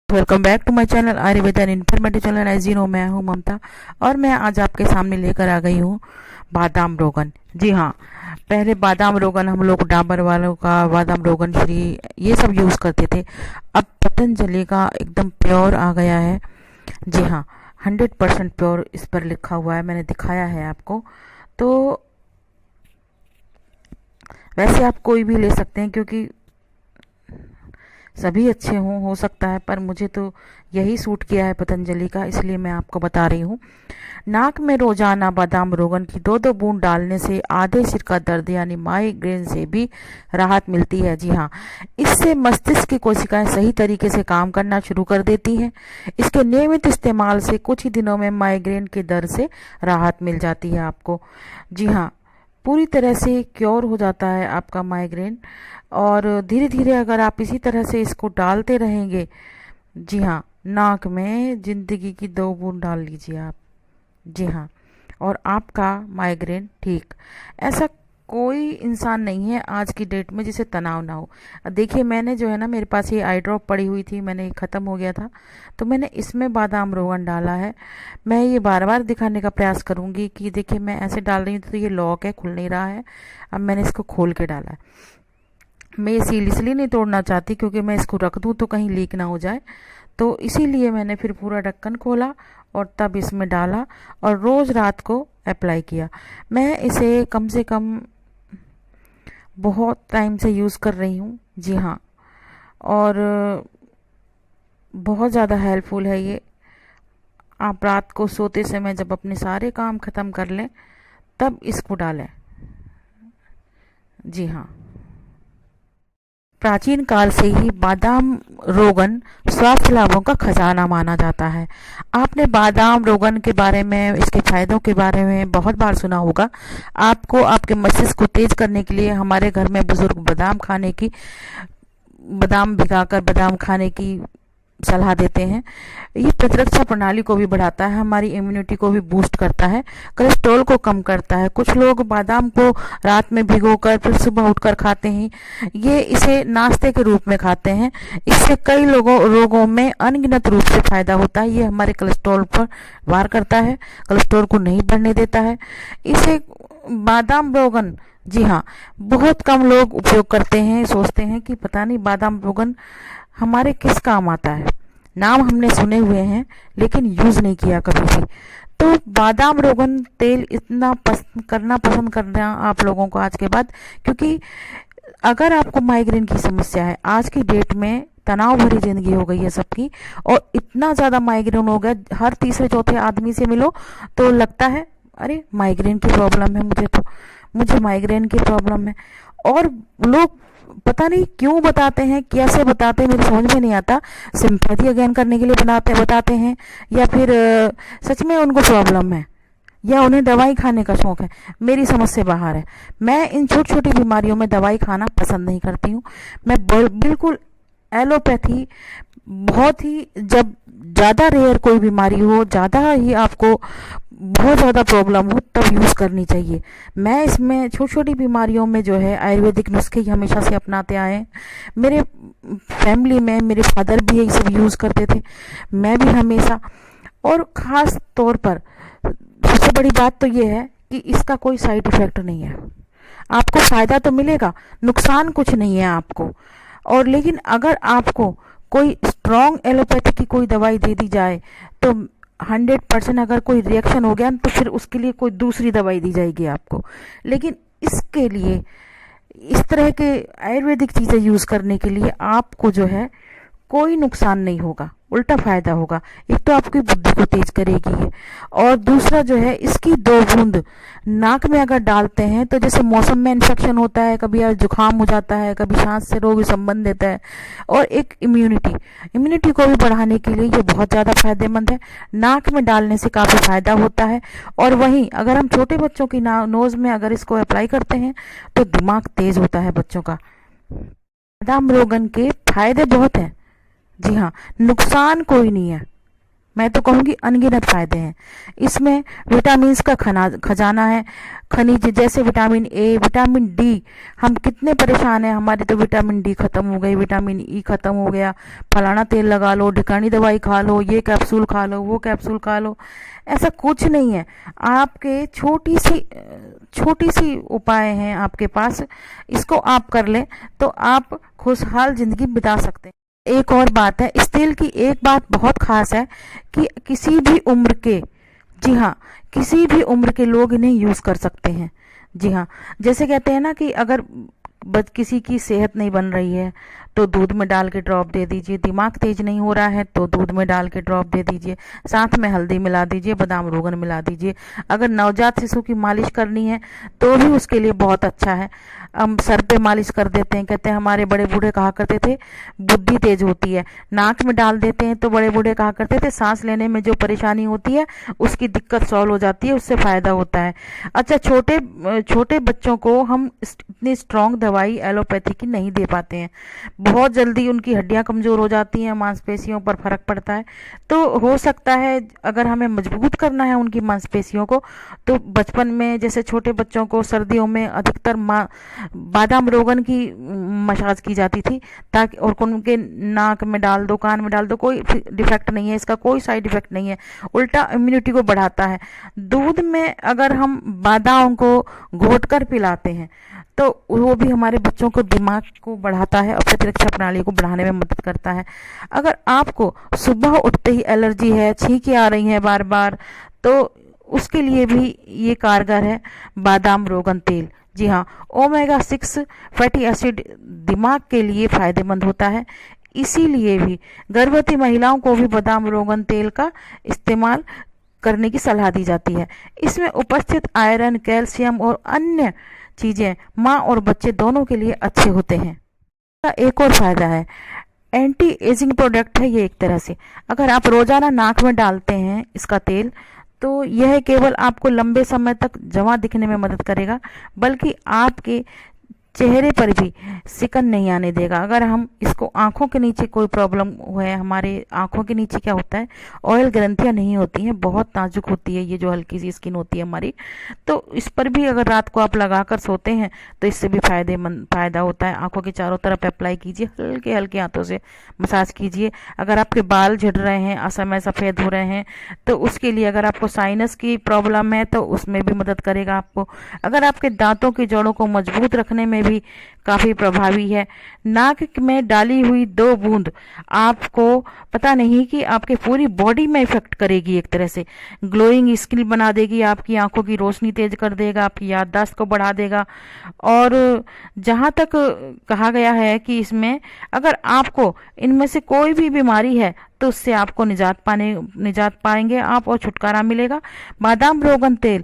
Welcome back to my channel Ayurveda and informative channel. As you know, मैं हूं ममता और मैं आज आपके सामने लेकर आ गई हूं बादाम रोगन। जी हाँ, पहले बादाम रोगन हम लोग डाबर वालों का बादाम रोगन फ्री ये सब यूज़ करते थे। अब पतंजलि का एकदम प्योर आ गया है। जी हाँ, 100% प्योर इस पर लिखा हुआ है, मैंने दिखाया है आपको। तो वैसे आप कोई भी ले सकते हैं क्योंकि सभी अच्छे हों, हो सकता है, पर मुझे तो यही सूट किया है पतंजलि का, इसलिए मैं आपको बता रही हूँ। नाक में रोजाना बादाम रोगन की 2-2 बूंद डालने से आधे सिर का दर्द यानी माइग्रेन से भी राहत मिलती है। जी हाँ, इससे मस्तिष्क की कोशिकाएं सही तरीके से काम करना शुरू कर देती हैं। इसके नियमित इस्तेमाल से कुछ ही दिनों में माइग्रेन के दर्द से राहत मिल जाती है आपको। जी हाँ, पूरी तरह से क्योर हो जाता है आपका माइग्रेन। और धीरे धीरे अगर आप इसी तरह से इसको डालते रहेंगे, जी हाँ, नाक में जिंदगी की 2 बूंद डाल लीजिए आप। जी हाँ, और आपका माइग्रेन ठीक। ऐसा कोई इंसान नहीं है आज की डेट में जिसे तनाव ना हो। देखिए, मैंने जो है ना, मेरे पास ये आई ड्रॉप पड़ी हुई थी, मैंने ख़त्म हो गया था, तो मैंने इसमें बादाम रोगन डाला है। मैं ये बार बार दिखाने का प्रयास करूँगी कि देखिए, मैं ऐसे डाल रही हूँ तो ये लॉक है, खुल नहीं रहा है। अब मैंने इसको खोल के डाला है। मैं ये सील इसलिए नहीं तोड़ना चाहती क्योंकि मैं इसको रख दूँ तो कहीं लीक ना हो जाए, तो इसीलिए मैंने फिर पूरा ढक्कन खोला और तब इसमें डाला और रोज़ रात को अप्लाई किया। मैं इसे कम से कम बहुत टाइम से यूज़ कर रही हूँ। जी हाँ, और बहुत ज़्यादा हेल्पफुल है ये। आप रात को सोते समय जब अपने सारे काम ख़त्म कर लें तब इसको डालें। जी हाँ, प्राचीन काल से ही बादाम रोगन स्वास्थ्य लाभों का खजाना माना जाता है। आपने बादाम रोगन के बारे में, इसके फायदों के बारे में बहुत बार सुना होगा। आपको आपके मस्तिष्क को तेज करने के लिए हमारे घर में बुजुर्ग बादाम भिगाकर बादाम खाने की सलाह देते हैं। ये प्रतिरक्षा प्रणाली को भी बढ़ाता है, हमारी इम्यूनिटी को भी बूस्ट करता है, कोलेस्ट्रॉल को कम करता है। कुछ लोग बादाम को रात में भिगोकर फिर सुबह उठकर खाते हैं, ये इसे नाश्ते के रूप में खाते हैं। इससे कई रोगों में अनगिनत रूप से फायदा होता है। ये हमारे कोलेस्ट्रॉल पर वार करता है, कोलेस्ट्रॉल को नहीं बढ़ने देता है। इसे बादाम रोगन, जी हाँ, बहुत कम लोग उपयोग करते हैं, सोचते हैं कि पता नहीं बादाम रोगन हमारे किस काम आता है। नाम हमने सुने हुए हैं लेकिन यूज़ नहीं किया कभी भी। तो बादाम रोगन तेल इतना पसंद करना आप लोगों को आज के बाद, क्योंकि अगर आपको माइग्रेन की समस्या है, आज की डेट में तनाव भरी जिंदगी हो गई है सबकी, और इतना ज़्यादा माइग्रेन हो गया, हर तीसरे चौथे आदमी से मिलो तो लगता है अरे माइग्रेन की प्रॉब्लम है, मुझे माइग्रेन की प्रॉब्लम है। और लोग पता नहीं क्यों बताते हैं, कैसे बताते हैं, मेरी समझ में नहीं आता। सिंपैथी गेन करने के लिए बताते हैं, या फिर सच में उनको प्रॉब्लम है, या उन्हें दवाई खाने का शौक है। मेरी समझ से बाहर है। मैं इन छोटी छोटी बीमारियों में दवाई खाना पसंद नहीं करती हूँ। मैं बिल्कुल एलोपैथी, बहुत ही, जब ज़्यादा रेयर कोई बीमारी हो, ज़्यादा ही आपको बहुत ज़्यादा प्रॉब्लम हो, तब यूज़ करनी चाहिए। मैं इसमें छोटी छोटी बीमारियों में जो है आयुर्वेदिक नुस्खे ही हमेशा से अपनाते आए हैं। मेरे फैमिली में मेरे फादर भी यही सब यूज़ करते थे, मैं भी हमेशा। और ख़ास तौर पर सबसे बड़ी बात तो ये है कि इसका कोई साइड इफ़ेक्ट नहीं है। आपको फ़ायदा तो मिलेगा, नुकसान कुछ नहीं है आपको। और लेकिन अगर आपको कोई स्ट्रॉन्ग एलोपैथी की कोई दवाई दे दी जाए तो 100% अगर कोई रिएक्शन हो गया तो फिर उसके लिए कोई दूसरी दवाई दी जाएगी आपको। लेकिन इसके लिए, इस तरह के आयुर्वेदिक चीज़ें यूज़ करने के लिए आपको जो है कोई नुकसान नहीं होगा, उल्टा फायदा होगा। एक तो आपकी बुद्धि को तेज करेगी ये, और दूसरा जो है, इसकी 2 बूंद नाक में अगर डालते हैं तो जैसे मौसम में इन्फेक्शन होता है, कभी जुकाम हो जाता है, कभी सांस से रोग संबंधित है, और एक इम्यूनिटी को भी बढ़ाने के लिए ये बहुत ज़्यादा फायदेमंद है। नाक में डालने से काफ़ी फायदा होता है। और वहीं अगर हम छोटे बच्चों की नोज़ में अगर इसको अप्लाई करते हैं तो दिमाग तेज होता है बच्चों का। बादाम रोगन के फायदे बहुत हैं। जी हाँ, नुकसान कोई नहीं है। मैं तो कहूँगी अनगिनत फायदे हैं। इसमें विटामिन का खजाना है। खनिज जैसे विटामिन ए, विटामिन डी, हम कितने परेशान हैं, हमारी तो विटामिन डी खत्म हो गई, विटामिन ई खत्म हो गया, फलाना तेल लगा लो, ढिकानी दवाई खा लो, ये कैप्सूल खा लो, वो कैप्सूल खा लो। ऐसा कुछ नहीं है। आपके छोटी सी उपाय हैं आपके पास, इसको आप कर लें तो आप खुशहाल जिंदगी बिता सकते हैं। एक और बात है, इस तेल की एक बात बहुत खास है कि किसी भी उम्र के, जी हाँ, किसी भी उम्र के लोग इन्हें यूज कर सकते हैं। जी हाँ, जैसे कहते हैं ना कि अगर किसी की सेहत नहीं बन रही है तो दूध में डाल के ड्रॉप दे दीजिए, दिमाग तेज नहीं हो रहा है तो दूध में डाल के ड्रॉप दे दीजिए, साथ में हल्दी मिला दीजिए, बादाम रोगन मिला दीजिए। अगर नवजात शिशु की मालिश करनी है तो भी उसके लिए बहुत अच्छा है। हम सर पे मालिश कर देते हैं, कहते हैं हमारे बड़े बूढ़े कहा करते थे बुद्धि तेज होती है। नाक में डाल देते हैं तो बड़े बूढ़े कहा करते थे सांस लेने में जो परेशानी होती है उसकी दिक्कत सॉल्व हो जाती है, उससे फायदा होता है। अच्छा, छोटे बच्चों को हम इतनी स्ट्रांग दवाई एलोपैथी की नहीं दे पाते हैं, बहुत जल्दी उनकी हड्डियां कमजोर हो जाती हैं, मांसपेशियों पर फर्क पड़ता है। तो हो सकता है अगर हमें मजबूत करना है उनकी मांसपेशियों को तो बचपन में, जैसे छोटे बच्चों को सर्दियों में अधिकतर बादाम रोगन की मसाज की जाती थी, ताकि और उनके नाक में डाल दो, कान में डाल दो, कोई डिफेक्ट नहीं है, इसका कोई साइड इफेक्ट नहीं है, उल्टा इम्यूनिटी को बढ़ाता है। दूध में अगर हम बादाम को घोटकर पिलाते हैं तो वो भी हमारे बच्चों को दिमाग को बढ़ाता है और प्रतिरक्षा प्रणाली को बढ़ाने में मदद करता है। अगर आपको सुबह उठते ही एलर्जी है, छींकें आ रही हैं बार बार, तो उसके लिए भी ये कारगर है बादाम रोगन तेल। जी हाँ, ओमेगा 6 फैटी एसिड दिमाग के लिए फायदेमंद होता है, इसीलिए भी गर्भवती महिलाओं को भी बादाम रोगन तेल का इस्तेमाल करने की सलाह दी जाती है। इसमें उपस्थित आयरन, कैल्शियम और अन्य चीजें माँ और बच्चे दोनों के लिए अच्छे होते हैं। एक और फायदा है, एंटी एजिंग प्रोडक्ट है ये एक तरह से। अगर आप रोजाना नाक में डालते हैं इसका तेल तो यह केवल आपको लंबे समय तक जवां दिखने में मदद करेगा, बल्कि आपके चेहरे पर भी सिकन नहीं आने देगा। अगर हम इसको आंखों के नीचे कोई प्रॉब्लम है, हमारे आंखों के नीचे क्या होता है, ऑयल ग्रंथियां नहीं होती हैं, बहुत नाजुक होती है ये जो हल्की सी स्किन होती है हमारी, तो इस पर भी अगर रात को आप लगाकर सोते हैं तो इससे भी फायदा होता है। आंखों के चारों तरफ अप्लाई कीजिए, हल्के हल्के हाथों से मसाज कीजिए। अगर आपके बाल झड़ रहे हैं, असमय सफ़ेद हो रहे हैं, तो उसके लिए, अगर आपको साइनस की प्रॉब्लम है तो उसमें भी मदद करेगा आपको। अगर आपके दांतों की जड़ों को मजबूत रखने में भी काफी प्रभावी है। नाक में डाली हुई 2 बूंद आपको पता नहीं कि आपके पूरी बॉडी में इफेक्ट करेगी, एक तरह से ग्लोइंग स्किन बना देगी, आपकी आंखों की रोशनी तेज कर देगा, आपकी याददाश्त को बढ़ा देगा। और जहां तक कहा गया है कि इसमें अगर आपको इनमें से कोई भी बीमारी है तो उससे आपको निजात पाएंगे आप और छुटकारा मिलेगा। बादाम रोगन तेल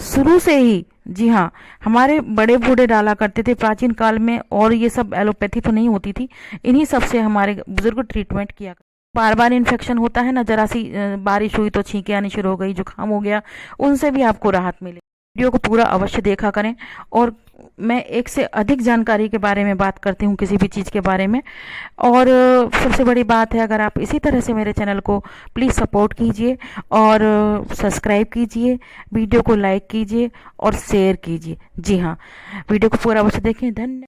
शुरू से ही, जी हाँ, हमारे बड़े बूढ़े डाला करते थे प्राचीन काल में, और ये सब एलोपैथी तो नहीं होती थी, इन्हीं सब से हमारे बुजुर्ग ट्रीटमेंट किया। बार बार इन्फेक्शन होता है ना, जरा सी बारिश हुई तो छींकें आनी शुरू हो गई, जुकाम हो गया, उनसे भी आपको राहत मिले। वीडियो को पूरा अवश्य देखा करें। और मैं एक से अधिक जानकारी के बारे में बात करती हूँ किसी भी चीज़ के बारे में। और सबसे बड़ी बात है, अगर आप इसी तरह से मेरे चैनल को प्लीज़ सपोर्ट कीजिए और सब्सक्राइब कीजिए, वीडियो को लाइक कीजिए और शेयर कीजिए। जी हाँ, वीडियो को पूरा अवश्य देखें। धन्यवाद।